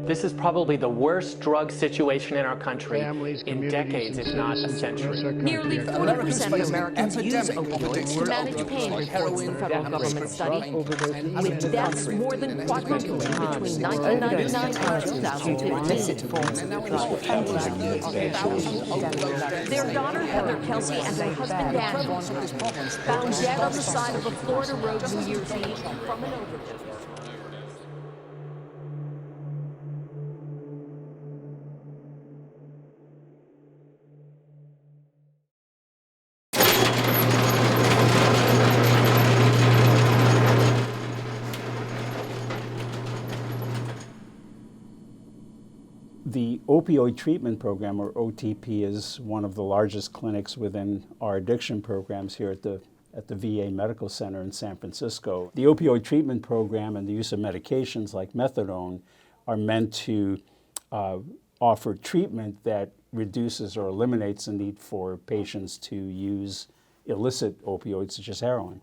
This is probably the worst drug situation in our country in decades, if not a century. Nearly 40% of Americans use opioids to manage pain, reports the federal government study, with deaths more than quadrupling between 1999 and 2015. Their daughter, Heather Kelsey, and her husband, Daniel, found dead on the side of a Florida road New Year's Eve from an overdose. The opioid treatment program, or OTP, is one of the largest clinics within our addiction programs here at the VA Medical Center in San Francisco. The opioid treatment program and the use of medications like methadone are meant to offer treatment that reduces or eliminates the need for patients to use illicit opioids such as heroin.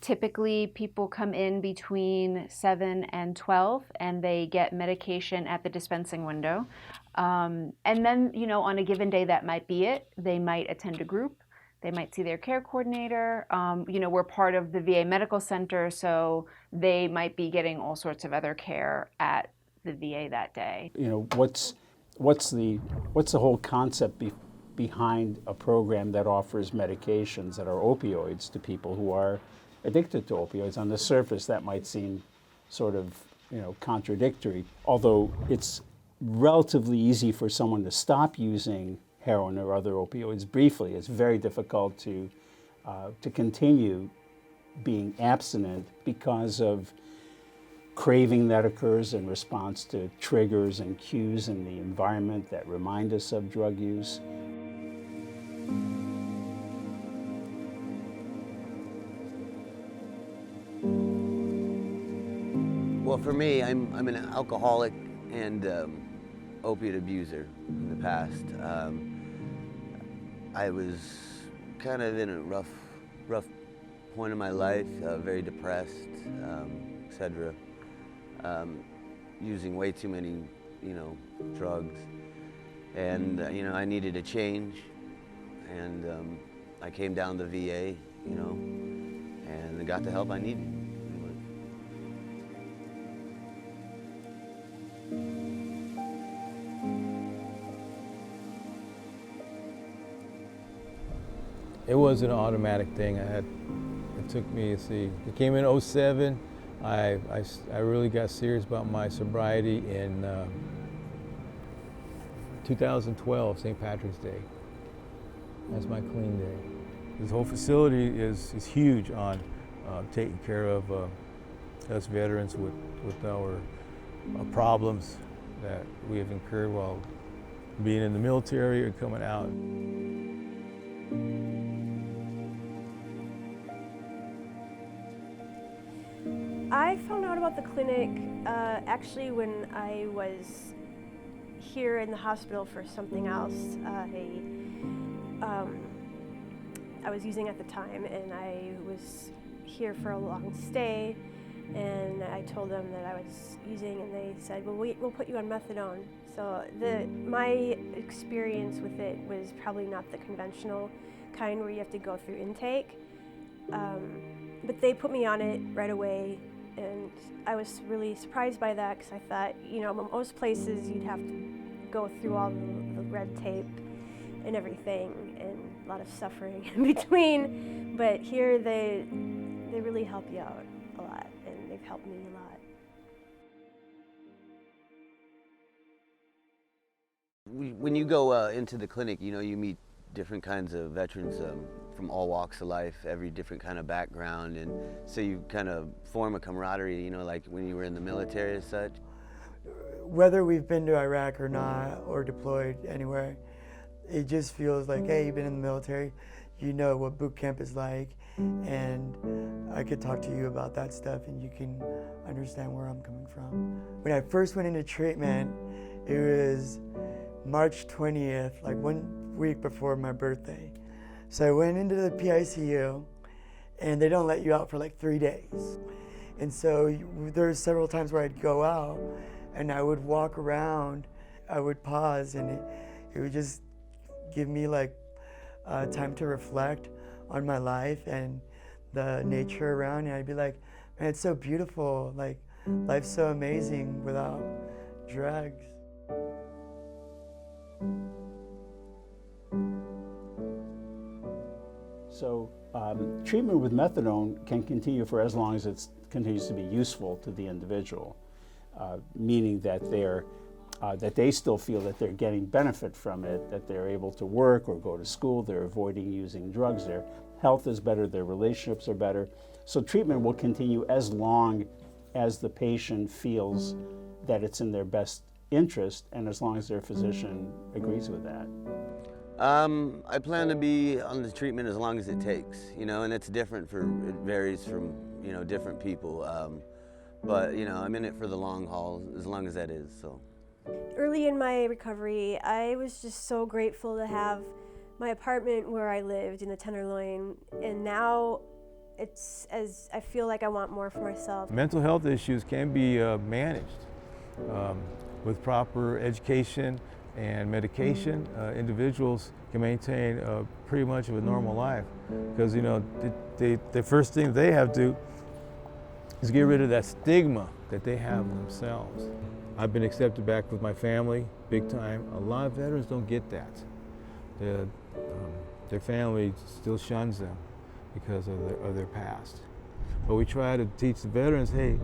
Typically, people come in between 7 and 12, and they get medication at the dispensing window. And then, on a given day, that might be it. They might attend a group. They might see their care coordinator. We're part of the VA Medical Center, so they might be getting all sorts of other care at the VA that day. What's the whole concept behind a program that offers medications that are opioids to people who are addicted to opioids? On the surface, that might seem sort of, contradictory, although it's relatively easy for someone to stop using heroin or other opioids briefly. It's very difficult to continue being abstinent because of craving that occurs in response to triggers and cues in the environment that remind us of drug use. Well, for me, I'm an alcoholic and opiate abuser in the past. I was kind of in a rough point in my life, very depressed, etc. Using way too many, drugs, and I needed a change, and I came down to VA, and I got the help I needed. It was an automatic thing. It took me, it came in '07. I really got serious about my sobriety in 2012, St. Patrick's Day. That's my clean day. This whole facility is huge on taking care of us veterans with our problems that we have incurred while being in the military or coming out. I found out about the clinic actually when I was here in the hospital for something else. I was using at the time, and I was here for a long stay, and I told them that I was using, and they said, well, we'll put you on methadone. So my experience with it was probably not the conventional kind where you have to go through intake, but they put me on it right away. And I was really surprised by that because I thought, most places you'd have to go through all the red tape and everything and a lot of suffering in between. But here they really help you out a lot, and they've helped me a lot. When you go into the clinic, you meet different kinds of veterans from all walks of life, every different kind of background, and so you kind of form a camaraderie, like when you were in the military and such. Whether we've been to Iraq or not, or deployed anywhere, it just feels like, hey, you've been in the military, you know what boot camp is like, and I could talk to you about that stuff and you can understand where I'm coming from. When I first went into treatment, it was March 20th, like 1 week before my birthday. So I went into the PICU, and they don't let you out for like 3 days. And so there's several times where I'd go out, and I would walk around, I would pause, and it would just give me like time to reflect on my life and the nature around, and I'd be like, man, it's so beautiful, like life's so amazing without drugs. So treatment with methadone can continue for as long as it continues to be useful to the individual, meaning that that they still feel that they're getting benefit from it, that they're able to work or go to school, they're avoiding using drugs, their health is better, their relationships are better. So treatment will continue as long as the patient feels that it's in their best interest and as long as their physician agrees with that. I plan to be on the treatment as long as it takes, and it's different it varies from, different people. But, I'm in it for the long haul, as long as that is, so. Early in my recovery, I was just so grateful to have my apartment where I lived in the Tenderloin, and now I feel like I want more for myself. Mental health issues can be managed with proper education and medication. Individuals can maintain pretty much of a normal life because, the first thing they have to do is get rid of that stigma that they have themselves. I've been accepted back with my family, big time. A lot of veterans don't get that. Their family still shuns them because of their past. But we try to teach the veterans, hey,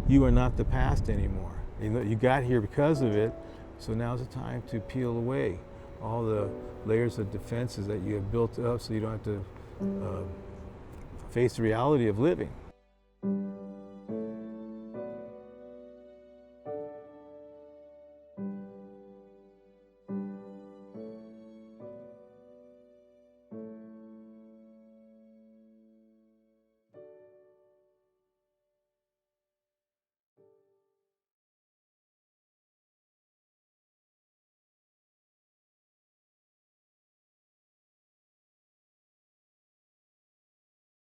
you are not the past anymore. You got here because of it, so now's the time to peel away all the layers of defenses that you have built up so you don't have to face the reality of living.